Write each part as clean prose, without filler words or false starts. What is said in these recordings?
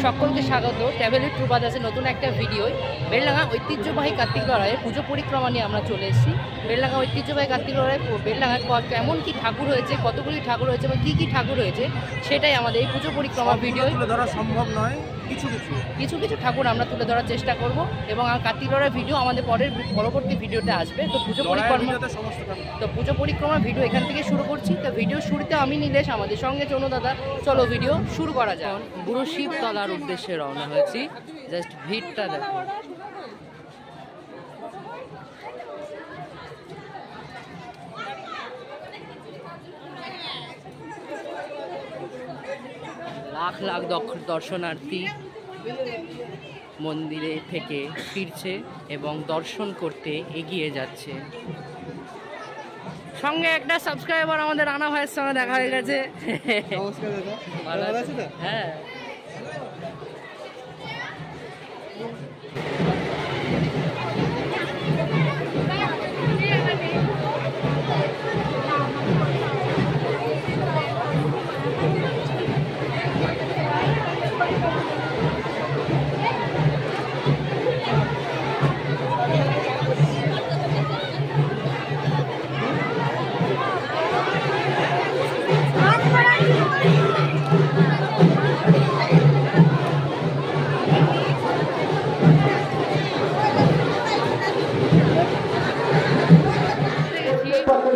সকলকে স্বাগত travel tour বাজারের নতুন একটা ভিডিও। বেলডাঙ্গা ঐতিহ্যবাহী কার্তিক লড়াইয়ে পুজো পরিক্রমা নিয়ে আমরা চলে এসেছি। বেলডাঙ্গা ঐতিহ্যবাহী কার্তিক লড়াই বেলডাঙ্গায় কেমন কি ঠাকুর হয়েছে, কতগুলি ঠাকুর হয়েছে এবং কী ঠাকুর হয়েছে সেটাই আমাদের এই পুজো পরিক্রমা ভিডিও তুলে ধরা সম্ভব নয়। কিছু ঠাকুর আমরা তুলে ধরার চেষ্টা করব এবং কার্তিক লড়াই ভিডিও আমাদের পরবর্তী ভিডিওতে আসবে। তো পুজো পরিক্রমা ভিডিও এখান থেকে শুরু করছি। তো ভিডিও শুরুতে আমি নীলেশ, আমাদের সঙ্গে চনু দাদা। চলো ভিডিও শুরু করা যায়। বুড়ো শিবতলার উদ্দেশ্যে রওনা হয়েছি। জাস্ট ভিড়টা দেখো, লাখ লাখ দর্শনার্থী মন্দিরে থেকে ফিরছে এবং দর্শন করতে এগিয়ে যাচ্ছে। সঙ্গে একটা সাবস্ক্রাইবার আমাদের রানা ভাইয়ের সঙ্গে দেখা হয়ে গেছে। নমস্কার দাদা, ভালো আছেন? হ্যাঁ,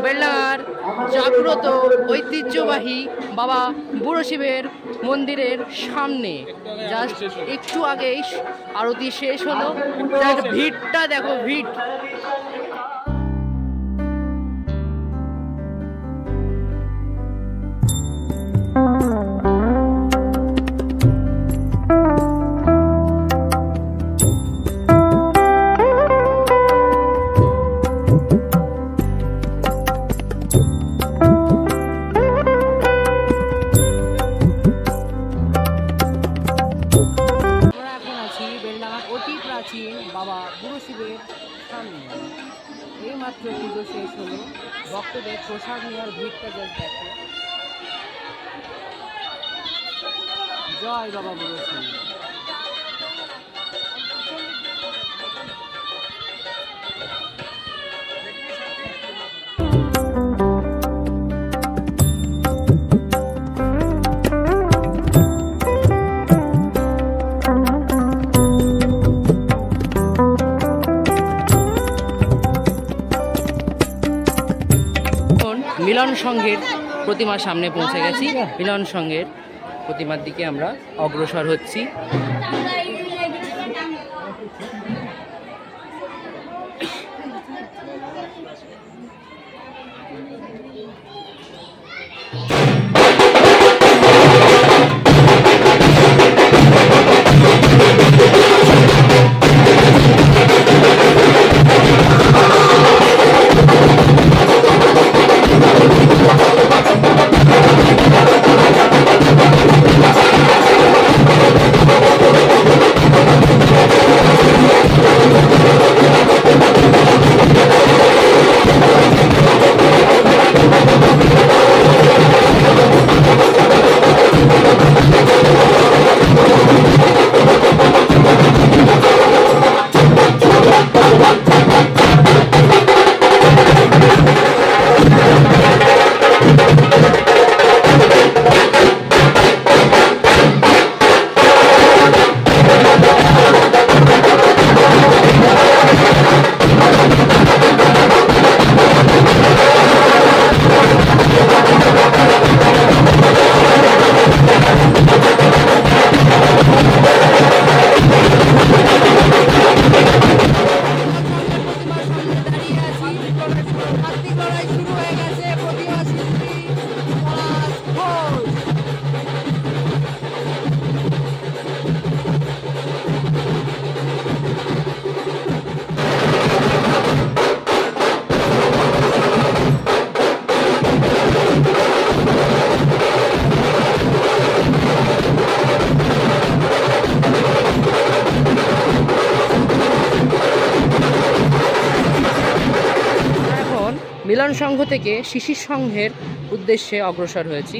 বেলডাঙ্গার জাগ্রত ঐতিহ্যবাহী বাবা বুড়ো শিবের মন্দিরের সামনে জাস্ট একটু আগেই আরতি শেষ হলো। ভিড়টা দেখো, ভিড়। বাবা বুড়ো শিবের সামনে এইমাত্র পুজো শেষ হলো। ভক্তদের প্রসাদ নেওয়ার ভিড়টা জাস্ট দেখো। জয় বাবা বুড়ো শিব। মিলন সংঘের প্রতিমার সামনে পৌঁছে গেছি। মিলন সংঘের প্রতিমার দিকে আমরা অগ্রসর হচ্ছি। মিলন সংঘ থেকে শিশির সংঘের উদ্দেশ্যে অগ্রসর হয়েছি।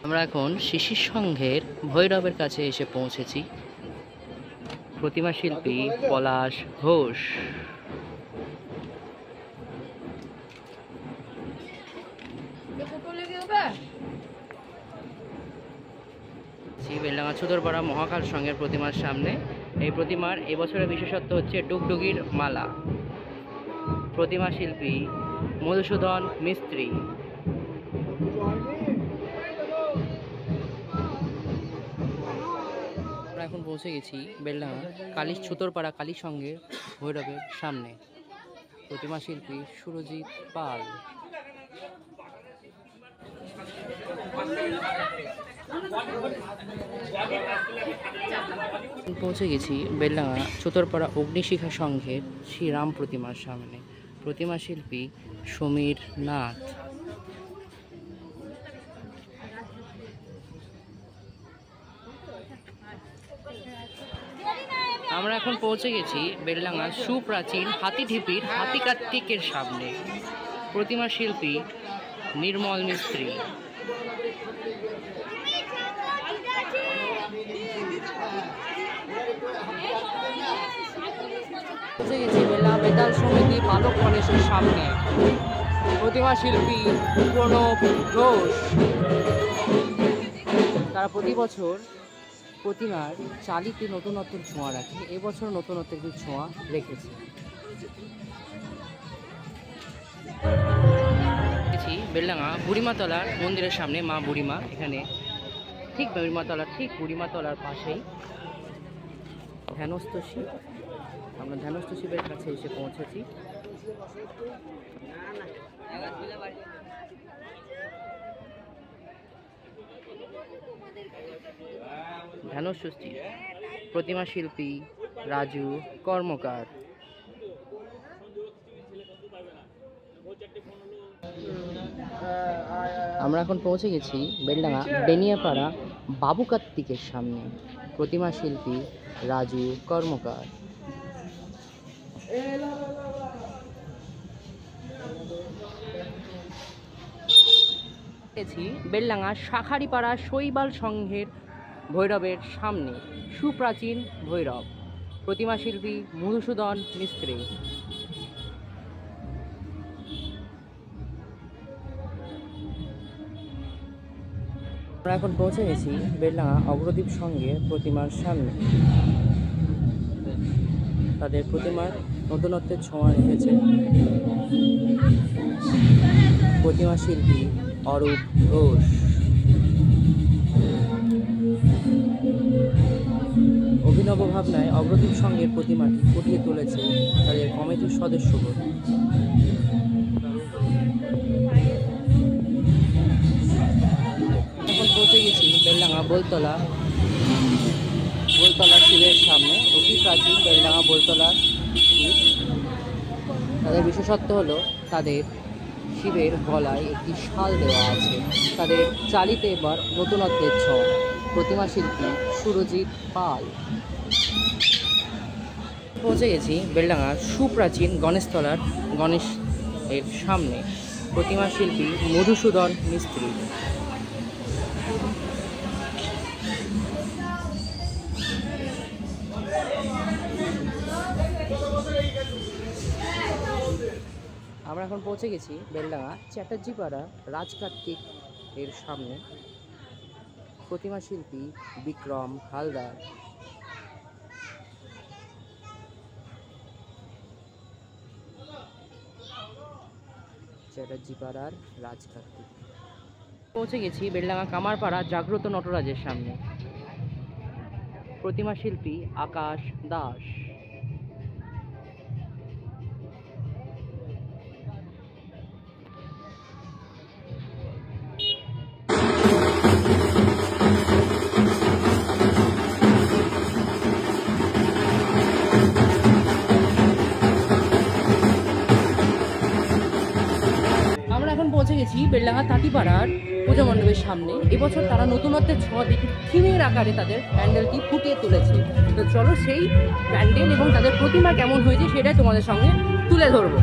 আমরা এখন শিশির সংঘের ভৈরবের কাছে এসে পৌঁছেছি। প্রতিমা শিল্পী পলাশ ঘোষ। বেলডাঙ্গা চুদরপাড়া মহাকাল সংঘের প্রতিমার সামনে। এই প্রতিমার এবছরের বিশেষত্ব হচ্ছে ডুগডুগির মালা। প্রতিমা শিল্পী মধুসূদন মিস্ত্রি। আমরা এখন পৌঁছে গেছি বেলডাঙ্গা কালী চুতরপাড়া কালী সংঘের ভৈরবের সামনে। প্রতিমা শিল্পী সুরজিৎ পাল। পৌঁছে গেছি বেলডাঙ্গা চুতরপাড়া অগ্নিশিখা সংঘের শ্রীরাম প্রতিমার সামনে। প্রতিমা শিল্পী সমীর নাথ। আমরা এখন পৌঁছে গেছি বেলডাঙ্গা সুপ্রাচীন হাতিঢিপির হাতি কার্তিকের সামনে। প্রতিমা শিল্পী নির্মল মিস্ত্রি। পৌঁছে গেছি বেলডাঙ্গা বেতাল সমিতি বালক গণেশের সামনে। প্রতিমা শিল্পী প্রণব ঘোষ। তারা প্রতি বছর প্রতিমার চালিতে নতুনত্বের ছোঁয়া রাখে। এবছর নতুনত্বের কিছু ছোঁয়া রেখেছে। বেলডাঙ্গা বুড়িমাতলার মন্দিরের সামনে মা বুড়িমা। এখানে ঠিক বুড়িমাতলার পাশেই ধ্যানস্থ শিব। আমরা ধ্যানস্থ শিবের কাছে এসে পৌঁছেছি। ধ্যানস্থ শিব। প্রতিমা শিল্পী রাজু কর্মকার। আমরা এখন পৌঁছে গেছি বেলডাঙ্গা বেনিয়াপাড়া বাবু কার্তিকের সামনে। প্রতিমা শিল্পী রাজু কর্মকার। বেলডাঙ্গা শাখারিপাড়া শৈবাল সংঘের ভৈরবের সামনে। সুপ্রাচীন ভৈরব। প্রতিমা শিল্পী মধুসূদন মিস্ত্রি। আমরা এখন পৌঁছে গেছি বেলডাঙ্গা অগ্রদীপ সংঘের প্রতিমার সামনে। তাদের প্রতিমার নতুনত্বের ছোঁয়া রেখেছে প্রতিমা শিল্পী অরূপ ঘোষ। অভিনব ভাবনায় অগ্রদীপ সংঘের প্রতিমাটি ফুটিয়ে তুলেছে তাদের কমিটির সদস্যগণ। এখন পৌঁছে গেছি বেলডাঙ্গা বোলতলা শিবের সামনে। অতি প্রাচীন বেলডাঙ্গা বোলতলার শিব। তাদের বিশেষত্ব হলো তাদের শিবের গলায় একটি শাল দেওয়া আছে। তাদের চালিতে এবার নতুনত্বের ছোঁয়া। প্রতিমা শিল্পী সুরজিৎ পাল। পৌঁছে গেছি বেলডাঙ্গা সুপ্রাচীন গণেশতলার গণেশ এর সামনে। প্রতিমা শিল্পী মধুসূদন মিস্ত্রি। আমরা এখন পৌঁছে গেছি বেলডাঙ্গা চ্যাটার্জিপাড়া রাজকার্তিক এর সামনে। প্রতিমা শিল্পী বিক্রম হালদার। চ্যাটার্জিপাড়ার রাজকার্তিক। পৌঁছে গেছি বেলডাঙ্গা কামারপাড়া জাগ্রত নটরাজের সামনে। প্রতিমা শিল্পী আকাশ দাস। পৌঁছে গেছি বেলডাঙ্গা তাঁতিপাড়ার পূজা মণ্ডপের সামনে। এবছর তারা নতুনত্বের ছোঁয়া দেখে থিমের আকারে তাদের প্যান্ডেলটি ফুটিয়ে তুলেছে। তো চলো সেই প্যান্ডেল এবং তাদের প্রতিমা কেমন হয়েছে সেটাই তোমাদের সঙ্গে তুলে ধরবো।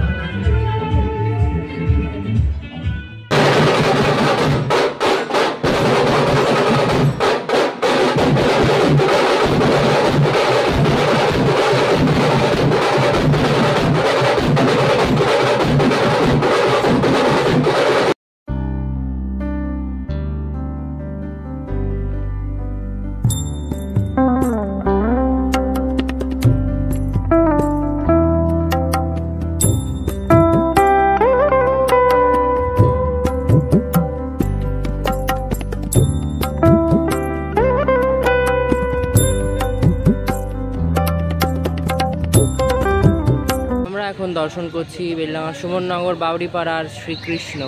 দর্শন করছি বেলডাঙ্গা সুমননগর বাউরিপাড়ার শ্রীকৃষ্ণ।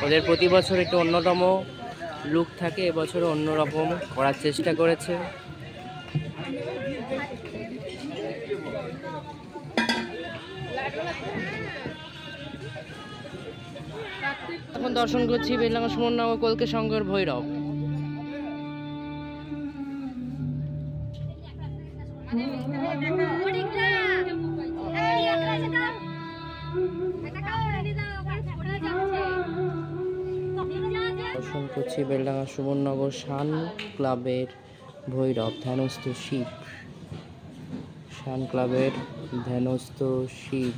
ওদের প্রতি বছর একটু অন্যতম লুক থাকে, এবছরও অন্যরকম করার চেষ্টা করেছে। এখন দর্শন করছি বেলডাঙ্গা সুমননগর কলকে শঙ্কর ভৈরব। দর্শন করছি বেলডাঙ্গা সুমননগর শান ক্লাবের ভৈরব ধ্যানস্থ শিব। শান ক্লাবের ধ্যানস্থ শিব।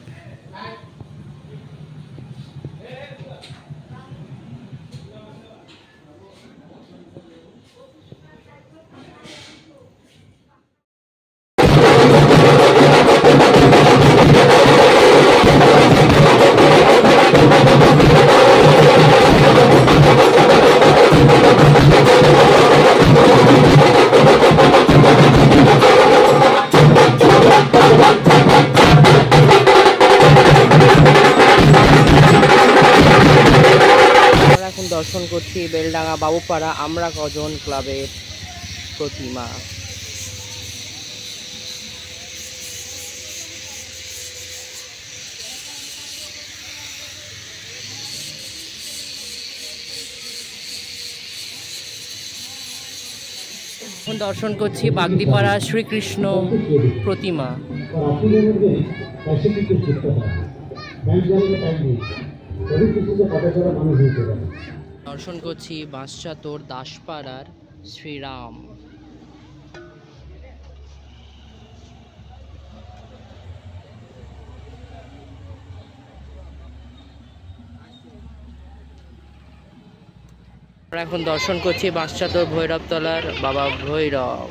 দর্শন করছি বেলডাঙ্গা বাবুপাড়া আমরা কজন ক্লাবের প্রতিমা। এখন দর্শন করছি বাগদিপাড়া শ্রীকৃষ্ণ প্রতিমা। দর্শন করছি বাঁশচাতর দাসপাড়ার শ্রীরাম। এখন দর্শন করছি বাঁশচাতর ভৈরবতলার বাবা ভৈরব।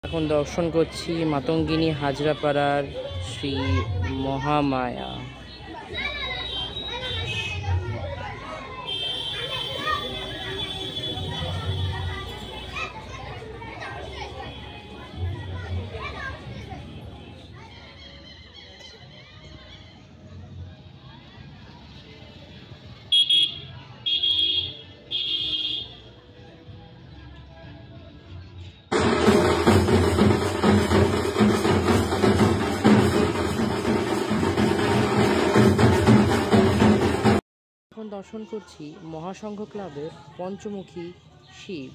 এখন দর্শন করছি মাতঙ্গিনী হাজরাপাড়ার শ্রী মহামায়া। দর্শন করছি মহাসংঘ ক্লাবের পঞ্চমুখী শিব।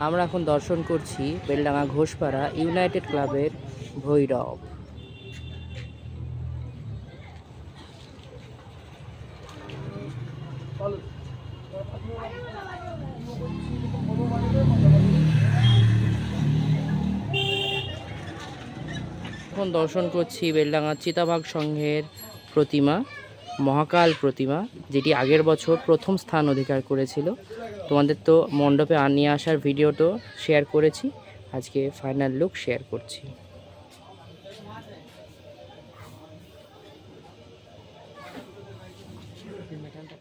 আমরা এখন দর্শন করছি বেলডাঙ্গা ঘোষপাড়া ইউনাইটেড ক্লাবের ভৈরব। এখন দর্শন করছি বেলডাঙ্গা চিতাবাঘ সংঘের প্রতিমা, মহাকাল প্রতিমা, যেটি আগের বছর প্রথম স্থান অধিকার করেছিল। তোমাদের তো মণ্ডপে নিয়ে আসার ভিডিওটা শেয়ার করেছি, আজকে ফাইনাল লুক শেয়ার করছি।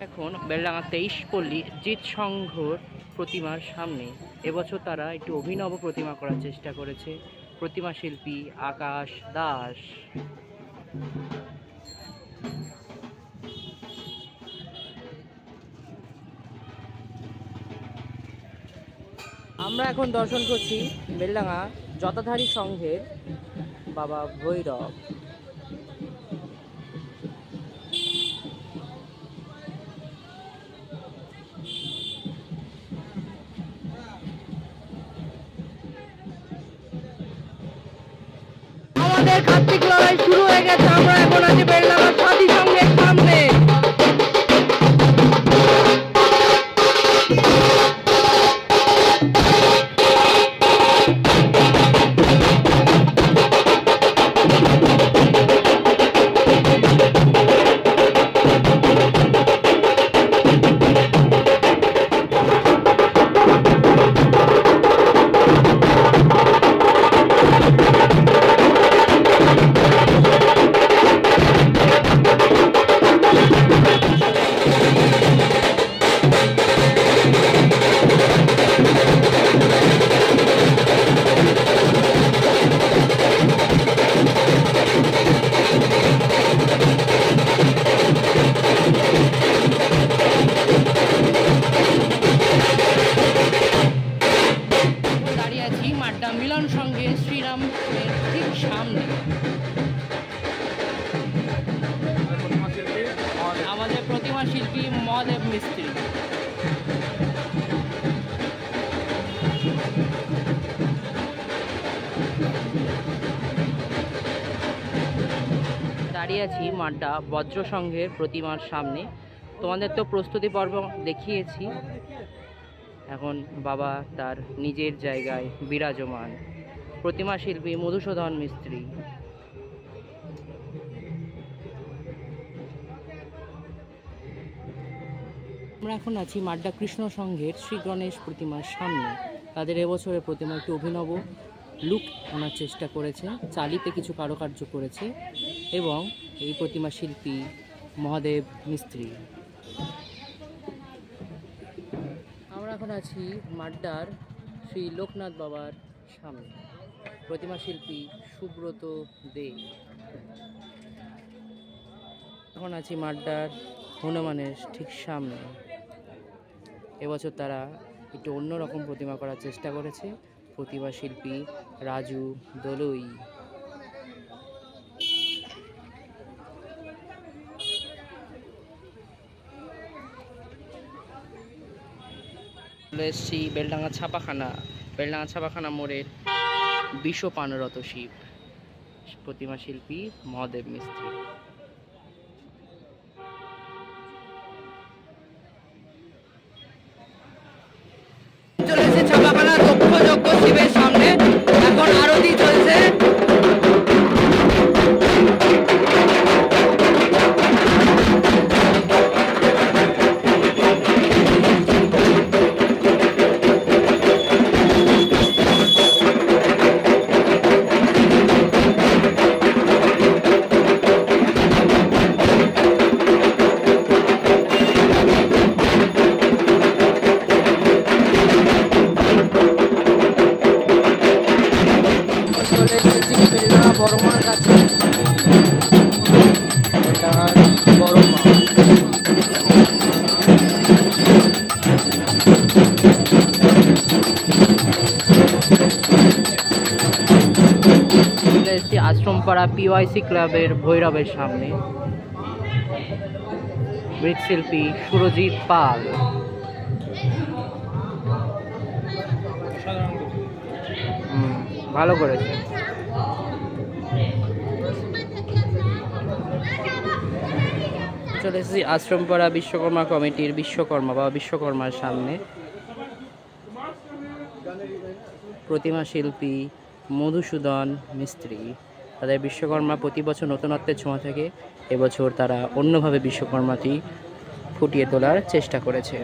এখন বেলডাঙ্গা 23 পল্লী জিৎ সংঘর প্রতিমার সামনে এবছর তারা একটু অভিনব প্রতিমা করার চেষ্টা করেছে। প্রতিমা শিল্পী আকাশ দাস। আমরা এখন দর্শন করছি বেলডাঙ্গা যথাধারী সংঘের বাবা ভৈরব। আমাদের কার্তিক লড়াই শুরু হয়ে গেছে। আমরা এখন আছি বেলডাঙ্গা সাথী সংঘের সামনে। মিলন সঙ্গে শ্রীরাম ঠিক সামনে আমাদের প্রতিমা শিল্পী মহাদেব মিস্ত্রি। দাঁড়িয়ে আছি মাড্ডা বজ্র সংঘের প্রতিমার সামনে। তোমাদের তো প্রস্তুতি পর্ব দেখিয়েছি, এখন বাবা তার নিজের জায়গায় বিরাজমান, প্রতিমা শিল্পী মধুসূদন মিস্ত্রি। আমরা এখন আছি মাড্ডা কৃষ্ণ সংঘের শ্রী গণেশ প্রতিমার সামনে। তাদের এবছরের প্রতিমা একটু অভিনব লুক আনার চেষ্টা করেছে, চালিতে কিছু কারুকার্য করেছে এবং এই প্রতিমা শিল্পী মহাদেব মিস্ত্রি। আমরা এখন আছি মাড্ডার শ্রী লোকনাথ বাবার সামনে, প্রতিমা শিল্পী সুব্রত দে। এখন আছি মাড্ডার হনুমানের ঠিক সামনে। এবছর তারা একটু অন্যরকম প্রতিমা করার চেষ্টা করেছে, প্রতিমা শিল্পী রাজু দলুই। চলে এসছি বেলডাঙ্গা ছাপাখানা মোড়ের বিশ্ব পানরত শিব, প্রতিমা শিল্পী মহাদেব মিস্ত্রি। চলে এসেছে ছাপাখানা দক্ষ যজ্ঞ শিবের সামনে, এখন আরতি চলছে। বড়মার কাছে বড়মা আশ্রমপাড়া পিওয়াইসি ক্লাবের ভৈরবের সামনে, মৃৎশিল্পী সুরজিৎ পাল। ভালো করেছে। চলে এসেছি আশ্রমপাড়া বিশ্বকর্মা কমিটির বিশ্বকর্মার সামনে, প্রতিমা শিল্পী মধুসূদন মিস্ত্রি। তাদের বিশ্বকর্মা প্রতি বছর নতুনত্বের ছোঁয়া থেকে এবছর তারা অন্যভাবে বিশ্বকর্মাটি ফুটিয়ে তোলার চেষ্টা করেছে।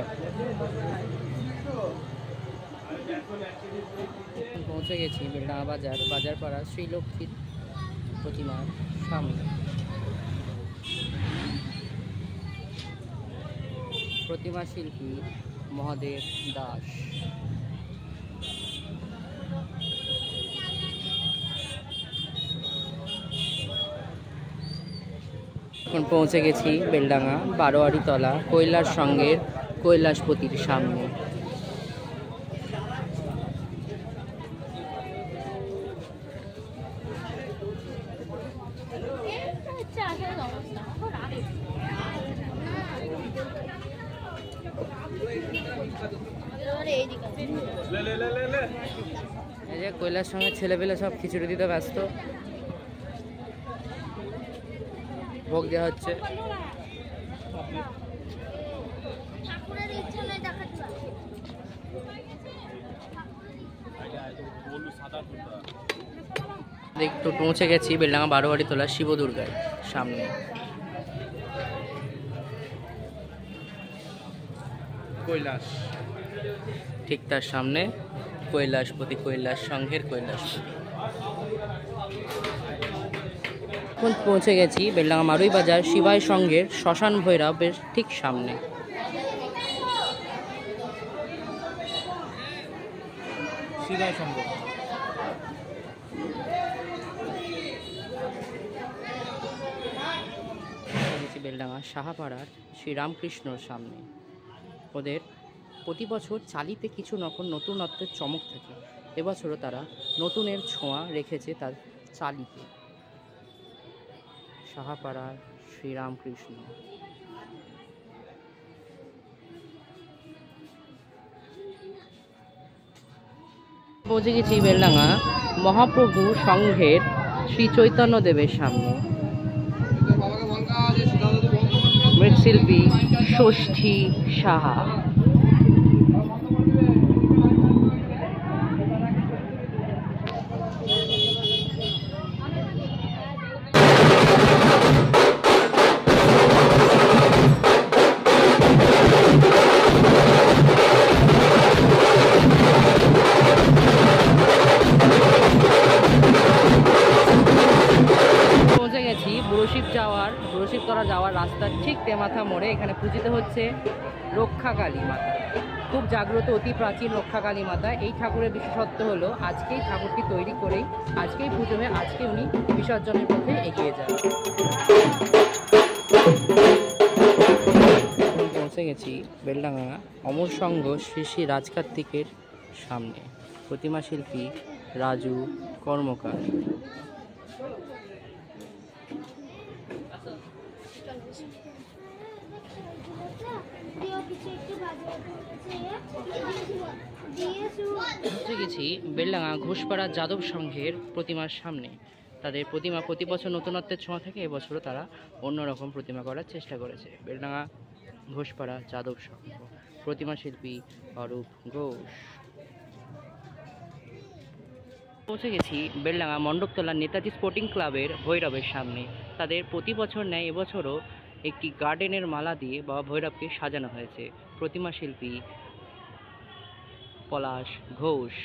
পৌঁছে গেছি বেলডাঙ্গা বাজার বাজারপাড়া শ্রীলক্ষ্মীর প্রতিমার সামনে। প্রতিমা শিল্পী মহাদেব দাস। এখন পৌঁছে গেছি বেলডাঙ্গা বারোয়ারিতলা কৈলাস সংঘের কৈলাসপতির সামনে। এই যে কৈলাস সংঘের ছেলেপেলে সব খিচুড়ি দিতে ব্যস্ত, ভোগ দেওয়া হচ্ছে। তো পৌঁছে গেছি বেলডাঙ্গা বারোয়ারিতলা শিব দুর্গার সামনে। কৈলাস ঠিক তার সামনে কৈলাসপতি, কৈলাস সংঘের কৈলাসপতি। এখন পৌঁছে গেছি বেলডাঙ্গা মারুই বাজার শিবাই সংঘের শ্মশান ভৈরবের ঠিক সামনে। শিবাই সংঘ বেলডাঙ্গা সাহাপাড়ার শ্রীরামকৃষ্ণর সামনে। ওদের প্রতি বছর চালিতে কিছু নতুনত্বের চমক থাকে, এবছরও তারা নতুনের ছোঁয়া রেখেছে তার চালিতে। সাহাপাড়ার শ্রীরামকৃষ্ণ। পৌঁছে গেছি বেলডাঙ্গা মহাপ্রভু সংঘের শ্রী চৈতন্য দেবের সামনে। মৃৎশিল্পী ষষ্ঠী সাহা। বুড়োশিবতলা যাওয়ার রাস্তার ঠিক তেমাথা মোড়ে এখানে পূজিত হচ্ছে রক্ষাকালী মাতা। খুব জাগ্রত অতি প্রাচীন রক্ষাকালী মাতা। এই ঠাকুরের বিশেষত্ব হলো আজকেই ঠাকুরটি তৈরি করেই আজকেই পুজো হয়ে আজকে উনি বিসর্জনের পথে এগিয়ে যান। পৌঁছে গেছি বেলডাঙ্গা অমর সংঘ শ্রী শ্রী রাজ কার্তিকের সামনে। প্রতিমা শিল্পী রাজু কর্মকার। গেছি বেলডাঙ্গা ঘোষপাড়া যাদব সংঘের প্রতিমার সামনে। তাদের প্রতিমা প্রতি বছর নতুনত্বের ছোঁয়া থেকে এবছরও তারা অন্যরকম প্রতিমা করার চেষ্টা করেছে। বেলডাঙ্গা ঘোষপাড়া যাদব সংঘ। প্রতিমা শিল্পী অরূপ ঘোষ। পৌঁছে গেছি বেলডাঙ্গা মণ্ডপতলা নেতাজি স্পোর্টিং ক্লাবের ভৈরবের সামনে। তাদের প্রতি বছর ন্যায় এবছরও একটি গার্ডেনের মালা দিয়ে বাবা ভৈরবকে সাজানো হয়েছে। প্রতিমা শিল্পী পলাশ ঘোষ।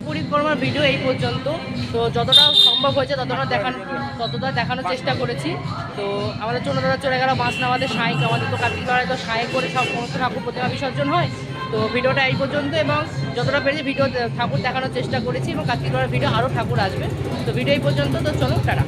পরিক্রমার ভিডিও এই পর্যন্ত। তো যতটা সম্ভব হয়েছে ততটা দেখানোর চেষ্টা করেছি। তো আমাদের চন্দ্ররা চলে গেল বাঁশনাবাদের সাঁইক। আমাদের তো কার্তিক লড়াই তো সাঁয়ে করে সব সমস্ত ঠাকুর প্রতিমা বিসর্জন হয়। তো ভিডিওটা এই পর্যন্ত, এবং যতটা পেরেছি ভিডিও ঠাকুর দেখানোর চেষ্টা করেছি, এবং কার্তিক লড়াইয়ের ভিডিও আরও ঠাকুর আসবে। তো ভিডিও এই পর্যন্ত। তো চলো টাটা।